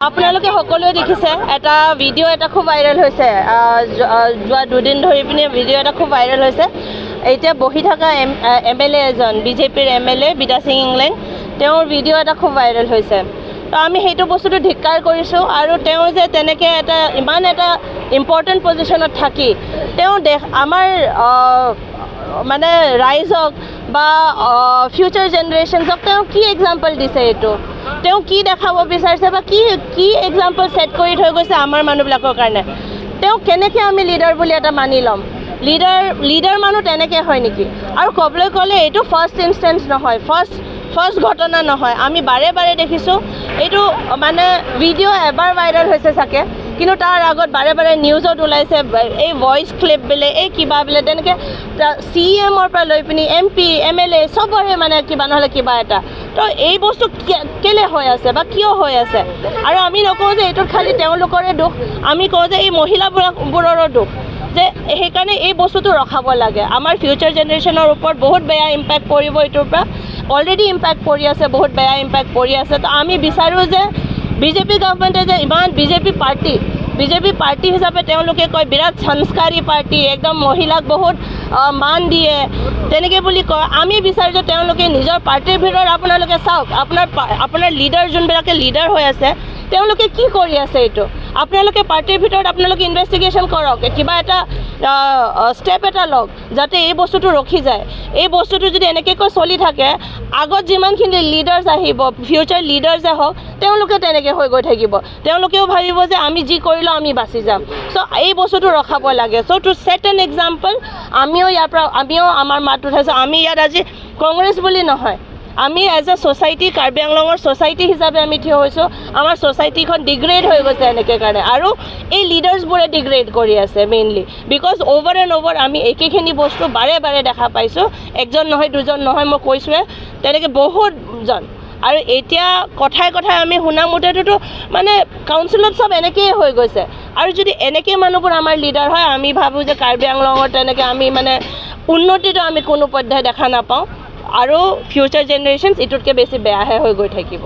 আপোনালোকে সকলোৱে দেখিছে এটা ভিডিঅ' এটা খুব ভাইৰেল হৈছে যোৱা দুদিন ধৰি পিনে ভিডিঅ' এটা খুব ভাইৰেল হৈছে এতিয়া বহি থকা এমএলএ এজন বিজেপিৰ এমএলএ বিদা সিং ইংলেণ্ড তেওঁৰ ভিডিঅ' এটা খুব ভাইৰেল হৈছে তো আমি সেইটো বস্তুটো ধিক্কাৰ কৰিছোঁ আৰু তেওঁ যে তেনেকৈ এটা ইমান এটা ইম্পৰ্টেণ্ট পজিশ্যনত থাকি তেওঁ আমাৰ মানে ৰাইজক বা ফিউচাৰ জেনেৰেশ্যনছক তেওঁ কি এক্সাম্পল দিছে এইটো তেওঁ কি দেখাব বিচাৰিছে বা কি এক্সাম্পল ছেট কৰি থৈ গৈছে আমাৰ মানুহবিলাকৰ কাৰণে তেওঁ কেনেকৈ আমি লিডাৰ বুলি এটা মানি ল'ম লিডাৰ মানুহ তেনেকৈ হয় নেকি আৰু ক'বলৈ গ'লে এইটো ফাৰ্ষ্ট ইনষ্টেঞ্চ নহয় ফাৰ্ষ্ট ঘটনা নহয় আমি বাৰে বাৰে দেখিছোঁ এইটো মানে ভিডিঅ' এবাৰ ভাইৰেল হৈছে চাগে কিন্তু তাৰ আগত বাৰে বাৰে নিউজত ওলাইছে এই ভইচ ক্লিপ বোলে এই কিবা বোলে তেনেকৈ CMৰ পৰা লৈ পিনি MP MLA চবৰে মানে কিবা নহ'লে কিবা এটা তো এই বস্তু কেলে হৈ আছে বা কিয় হৈ আছে আৰু আমি নকওঁ যে এইটোত খালি তেওঁলোকৰে দুখ আমি কওঁ যে এই মহিলাবোৰৰো দুখ যে সেইকাৰণে এই বস্তুটো ৰখাব লাগে আমাৰ ফিউচাৰ জেনেৰেশ্যনৰ ওপৰত বহুত বেয়া ইম্পেক্ট পৰিব এইটোৰ পৰা অলৰেডি ইম্পেক্ট পৰি আছে বহুত বেয়া ইম্পেক্ট পৰি আছে তো আমি বিচাৰোঁ যে বিজেপি গভৰ্ণমেণ্টে যে ইমান বিজেপি পাৰ্টি হিচাপে তেওঁলোকে কয় বিৰাট সংস্কাৰী পাৰ্টি একদম মহিলাক বহুত মান দিয়ে তেনেকৈ বুলি কয় আমি বিচাৰোঁ যে তেওঁলোকে নিজৰ পাৰ্টিৰ ভিতৰত আপোনালোকে চাওক আপোনাৰ লিডাৰ যোনবিলাকে লিডাৰ হৈ আছে তেওঁলোকে কি কৰি আছে এইটো আপোনালোকে পাৰ্টিৰ ভিতৰত আপোনালোকে ইনভেষ্টিগেশ্যন কৰক কিবা এটা ষ্টেপ এটা লওক যাতে এই বস্তুটো ৰখি যায় এই বস্তুটো যদি এনেকৈ চলি থাকে আগত যিমানখিনি লিডাৰ্ছ আহিব ফিউচাৰ লিডাৰ্ছে হওক তেওঁলোকে তেনেকৈ হৈ গৈ থাকিব তেওঁলোকেও ভাবিব যে আমি যি কৰিলোঁ আমি বাচি যাম চ' এই বস্তুটো ৰখাব লাগে চ' টু ছেট এন এক্সাম্পল আমিও আমাৰ মাত উঠাইছোঁ আমি ইয়াত আজি কংগ্ৰেছ বুলি নহয় আমি এজ এ ছ'চাইটি কাৰ্বি আংলঙৰ ছ'চাইটি হিচাপে আমি থিয় হৈছোঁ আমাৰ ছ'চাইটিখন ডিগ্ৰেড হৈ গৈছে এনেকৈ কাৰণে আৰু এই লিডাৰ্ছবোৰে ডিগ্ৰেড কৰি আছে mainly because over and over আমি একেখিনি বস্তু বাৰে বাৰে দেখা পাইছোঁ একজন নহয় দুজন নহয় মই কৈছোঁৱে তেনেকৈ বহুতজন আৰু এতিয়া কথাই আমি শুনা মতেতো মানে কাউন্সিলত চব এনেকৈয়ে হৈ গৈছে আৰু যদি এনেকৈ মানুহবোৰ আমাৰ লিডাৰ হয় আমি ভাবোঁ যে কাৰ্বি আংলঙৰ তেনেকৈ আমি মানে উন্নতিটো আমি কোনো পৰ্যায় দেখা নাপাওঁ আৰু ফিউচাৰ জেনেৰেশ্যনছ এইটোতকৈ বেছি বেয়াহে হৈ গৈ থাকিব